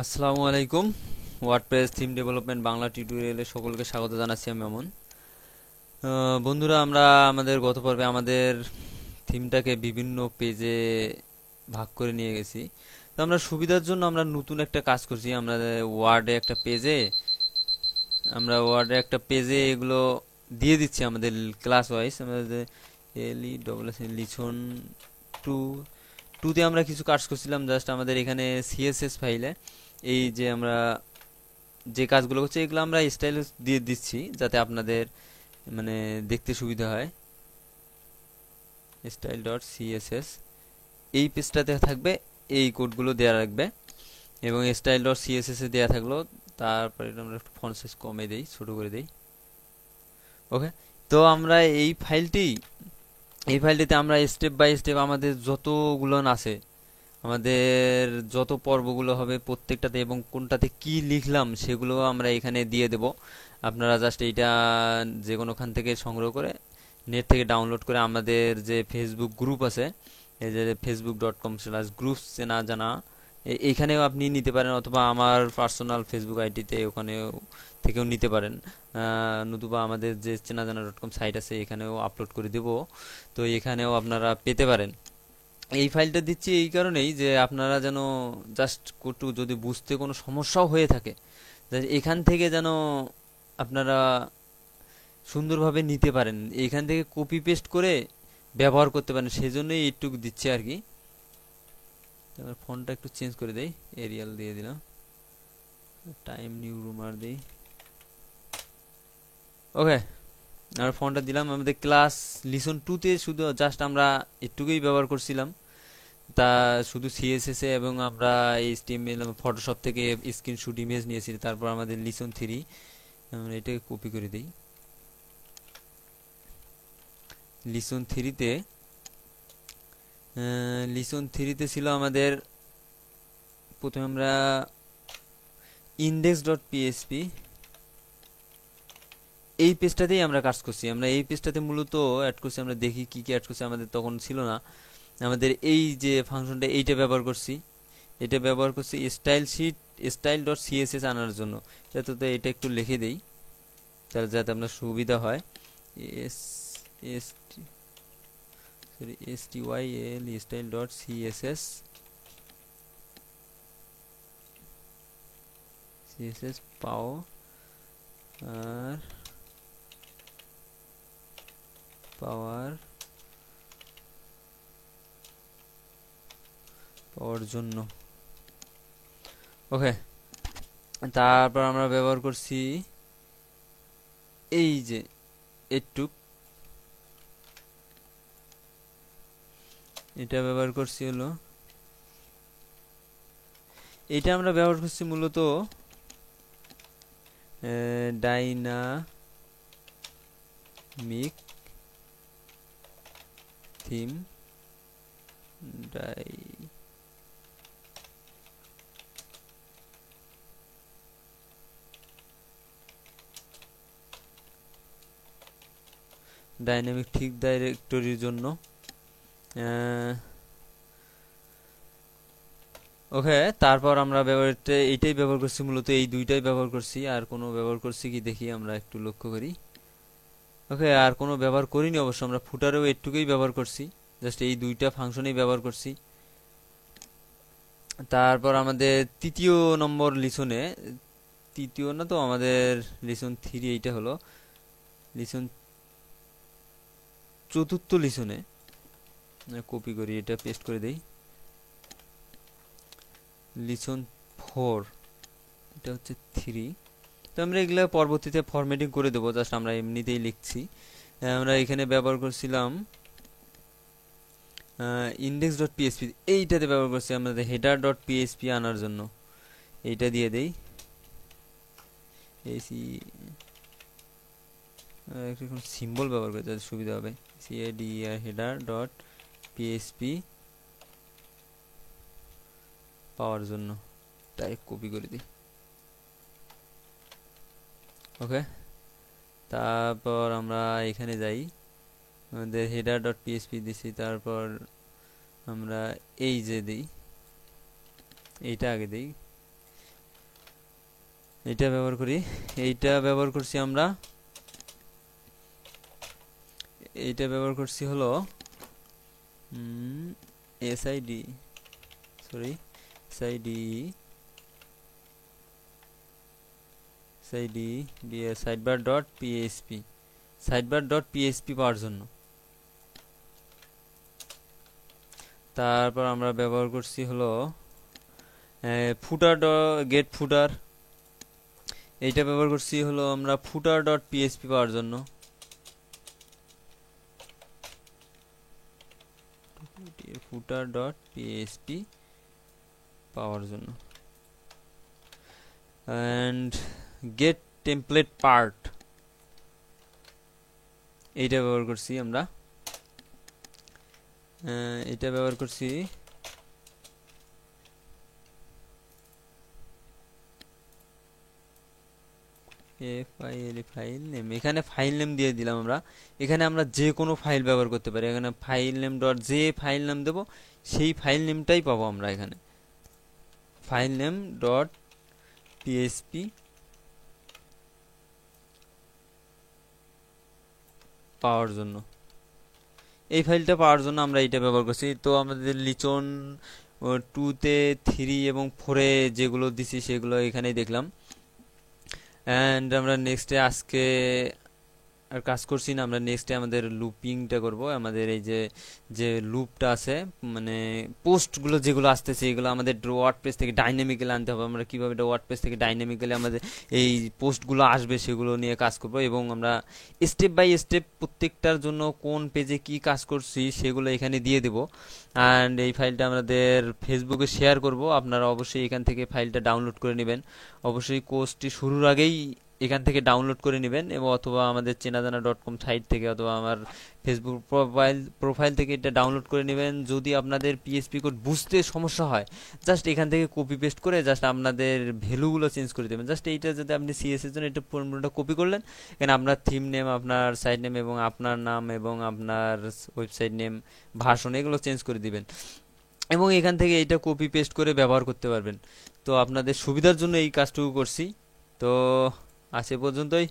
আসসালামু আলাইকুম। WordPress theme development Bangla টিউটোরিয়ালে সকলকে স্বাগত জানাচ্ছি আমি অমন। বন্ধুরা, আমরা আমাদের গত পর্বে আমাদের থিমটাকে বিভিন্ন পেজে ভাগ করে নিয়ে গেছি। তো আমরা সুবিধার জন্য আমরা নতুন একটা কাজ করছি। আমরা ওয়ার্ডে একটা পেজে এগুলো দিয়ে দিচ্ছি আমাদের ক্লাস ওয়াইজ। আমাদের লিসন টু টুতে আমরা কিছু কাজ করছিলাম। জাস্ট আমাদের এখানে সিএসএস ফাইলে এই যে আমরা যে কাজগুলো করছি এগুলো আমরা স্টাইল দিয়ে দিচ্ছি যাতে আপনাদের মানে দেখতে সুবিধা হয়। স্টাইল ডট সিএসএস এই পেজটাতে থাকবে, এই কোডগুলো দেওয়া রাখবে এবং স্টাইল ডট সিএসএস এ দেওয়া থাকলো। তারপরে এটা আমরা একটু ফন্ট সাইজ কমে দেই, ছোট করে দেই। ওকে, তো আমরা এই ফাইলটিতে আমরা স্টেপ বাই স্টেপ আমাদের যতগুলো আছে, আমাদের যত পর্বগুলো হবে প্রত্যেকটাতে এবং কোনটাতে কি লিখলাম সেগুলো আমরা এখানে দিয়ে দেব। আপনারা জাস্ট এইটা যে কোনোখান থেকে সংগ্রহ করে নেট থেকে ডাউনলোড করে আমাদের যে ফেসবুক গ্রুপ আছে, এই যে facebook.com/groups চেনা জানা, এইখানেও আপনি নিতে পারেন, অথবা আমার পার্সোনাল ফেসবুক আইডিতে ওখানেও থেকেও নিতে পারেন। নতুবা আমাদের যে চেনাজানা.com সাইট আছে এখানেও আপলোড করে দেব, তো এখানেও আপনারা পেতে পারেন। এই ফাইলটা দিচ্ছি এই কারণেই যে আপনারা যেন জাস্ট একটু যদি বুঝতে কোনো সমস্যাও হয়ে থাকে, এখান থেকে যেন আপনারা সুন্দরভাবে নিতে পারেন, এখান থেকে কপি পেস্ট করে ব্যবহার করতে পারেন, সেজন্যই এইটুকু দিচ্ছে আর কি। এবার ফন্টটা একটু চেঞ্জ করে দেই, এরিয়াল দিয়ে দিলাম, টাইম নিউ রোমার দিই। ওকে, আর ফন্টটা দিলাম। আমাদের ক্লাস লিসন টুতে শুধু জাস্ট আমরা এটুকুই ব্যবহার করছিলাম, তা শুধু সিএসএস এ, এবং আমরা এইচটিএমএল ফটোশপ থেকে স্ক্রিনশট ইমেজ নিয়েছি। তারপর আমাদের লিসন থ্রি, আমরা এটাকে কপি করে দিই। লিসন থ্রিতে লিসন থ্রিতে ছিল আমাদের প্রথমে আমরা ইন্ডেক্স ডট পিএসপি, এই পেজটাতেই আমরা কাজ করছি। আমরা এই পেজটাতে মূলত অ্যাড করছি, আমরা দেখি কি কি অ্যাড করছি, আমাদের তখন ছিল না। আমাদের এই যে ফাংশনটা এইটা ব্যবহার করছি, এটা ব্যবহার করছি স্টাইল ডট সিএসএস আনার জন্য। যাতে তো এটা একটু লিখে দেই তাহলে যাতে আপনার সুবিধা হয়। S S sorry STYL style dot CSS পাও আর পাওয়ার পাওয়ার জন্য। ওকে, তারপর আমরা ব্যবহার করছি এই যে এটুক, এটা ব্যবহার করছি হলো, এটা আমরা ব্যবহার করছি মূলত ডাইনামিক থিম ডাইনামিক ঠিক ডাইরেক্টরির জন্য। ওকে, তারপর আমরা এইটাই ব্যবহার করছি, মূলত এই দুইটাই ব্যবহার করছি। আর কোনো ব্যবহার করছি কি দেখি, আমরা একটু লক্ষ্য করি। ওকে, আর কোনো ব্যবহার করিনি অবশ্য, আমরা ফুটারেও একটুকুই ব্যবহার করছি, জাস্ট এই দুইটা ফাংশনেই ব্যবহার করছি। তারপর আমাদের তৃতীয় নম্বর লিসনে, তৃতীয় না তো আমাদের লিসন থ্রি, এইটা হলো লিসন চতুর্থ লিসনে। কপি করি, এটা পেস্ট করে দেই। লিসন ফোর, এটা হচ্ছে থ্রি। তো আমরা এগুলো পরবর্তীতে ফরম্যাটিং করে দেবো, জাস্ট আমরা এমনিতেই লিখছি। আমরা এখানে ব্যবহার করছিলাম ইন্ডেক্স ডট পিএসপি, এইটাতে ব্যবহার করছি আমাদের হেডার ডট পিএসপি আনার জন্য। এইটা দিয়ে দেই, এসি এখন সিম্বল ব্যবহার করে যাতে সুবিধা হবে। সিএডিআর হেডার ডট পিএসপি পাওয়ার জন্য, তাই কপি করে দিই। ওকে, তারপর আমরা এখানে যাই, আমাদের হেডার ডট পিএসপি দিছি, তারপর আমরা এই যে দিই, এইটা আগে দিই, এইটা ব্যবহার করি। এইটা ব্যবহার করছি আমরা, এইটা ব্যবহার করছি হলো SID, sorry SID SID sidebar dot PHP, sidebar dot PHP পাওয়ার জন্য। তারপর আমরা ব্যবহার করছি হলো ফুটার গেট ফুটার, এইটা ব্যবহার করছি হলো আমরা ফুটার ডট পিএইচপি পাওয়ার জন্য। ফুটার ডট পিএইচপি পাওয়ার জন্য। অ্যান্ড গেট টেমপ্লেট পার্ট, এইটা ব্যবহার করছি আমরা, এটা ব্যবহার করছি ফাইল নেম, এখানে ফাইল নেম দিয়ে দিলাম আমরা। এখানে আমরা যে কোনো ফাইল ব্যবহার করতে পারি, এখানে ফাইল নেম ডট, যে ফাইল নেম দেবো সেই ফাইল নেমটাই পাবো আমরা এখানে, ফাইল নেম ডট পিএইচপি পাওয়ার জন্য। এই ফাইলটা পাওয়ার জন্য আমরা এইটা ব্যবহার করছি। তো আমাদের লিচন 2-তে 3 এবং 4-এ যেগুলো দিছি সেগুলো এখানেই দেখলাম। অ্যান্ড আমরা নেক্সটে আজকে আর কাজ করছি না, আমরা নেক্সটে আমাদের লুপিংটা করব। আমাদের এই যে যে লুপটা আছে, মানে পোস্টগুলো যেগুলো আসতেছে এগুলো আমাদের ওয়ার্ডপ্রেস থেকে ডাইনামিক্যালি আনতে হবে। আমরা কীভাবে এটা ওয়ার্ডপ্রেস থেকে ডাইনামিক্যালি আমাদের এই পোস্টগুলো আসবে সেগুলো নিয়ে কাজ করব, এবং আমরা স্টেপ বাই স্টেপ প্রত্যেকটার জন্য কোন পেজে কি কাজ করছি সেগুলো এখানে দিয়ে দেব। অ্যান্ড এই ফাইলটা আমাদের ফেসবুকে শেয়ার করব, আপনারা অবশ্যই এখান থেকে ফাইলটা ডাউনলোড করে নেবেন। অবশ্যই কোর্সটি শুরুর আগেই এখান থেকে ডাউনলোড করে নেবেন, এবং অথবা আমাদের চেনাজানা.com সাইট থেকে অথবা আমার ফেসবুক প্রোফাইল থেকে এটা ডাউনলোড করে নেবেন। যদি আপনাদের পিএইচপি কোড বুঝতে সমস্যা হয়, জাস্ট এখান থেকে কপি পেস্ট করে জাস্ট আপনাদের ভ্যালুগুলো চেঞ্জ করে দেবেন। জাস্ট এইটা যদি আপনি সিএস এর জন্য এটা পুরোটা কপি করলেন, এখানে আপনার থিম নেম, আপনার সাইট নেম এবং আপনার নাম এবং আপনার ওয়েবসাইট নেম, ভার্সন, এগুলো চেঞ্জ করে দিবেন, এবং এখান থেকে এইটা কপি পেস্ট করে ব্যবহার করতে পারবেন। তো আপনাদের সুবিধার জন্য এই কাজটুকু করছি। তো আজ এ পর্যন্তই।